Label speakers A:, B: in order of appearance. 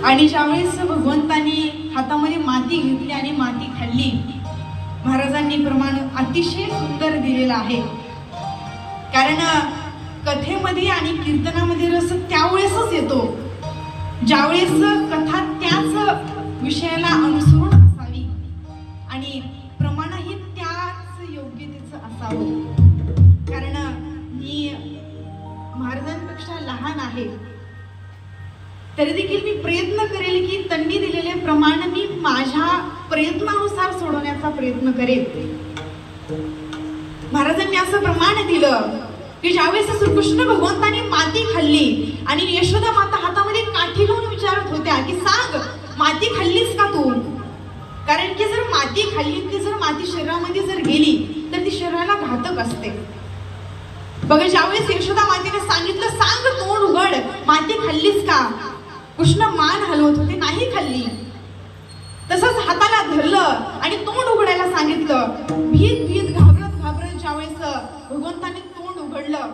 A: आणि ज्यावेळेस भगवंतांनी हातामध्ये माती घेतली आणि माती खाल्ली, महाराजांनी प्रमाण अतिशय सुंदर दिलेलं आहे. कारण कथेमध्ये आणि कीर्तनामध्ये रस त्यावेळेसच येतो ज्यावेळेस कथा त्याच विषयाला अनुसरून असावी आणि प्रमाणही त्याच योग्यतेचं असावं. कारण मी महाराजांपेक्षा लहान आहे, तरी देखील मी प्रयत्न करेल की त्यांनी दिलेले प्रमाण मी माझ्या प्रयत्नानुसार सोडवण्याचा प्रयत्न करेल. महाराजांनी असं प्रमाण दिलं की ज्यावेळेस श्रीकृष्ण भगवंतांनी माती खाल्ली आणि यशोदा माता हातामध्ये काठी घेऊन विचारत होत्या की सांग, माती खाल्लीस का तू? कारण की जर माती खाल्ली, ती जर माती शरीरामध्ये जर गेली तर ती शरीराला घातक असते. बघा, ज्यावेळेस यशोदा मातेने सांगितलं सांग, तोंड उघड, माती खाल्लीस का? कृष्ण मान हलवत होते, नाही खाल्ली. तसंच हाताला धरलं आणि तोंड उघडायला सांगितलं. भीत भीत घाबरत घाबरत ज्यावेळेस भगवंतांनी तोंड उघडलं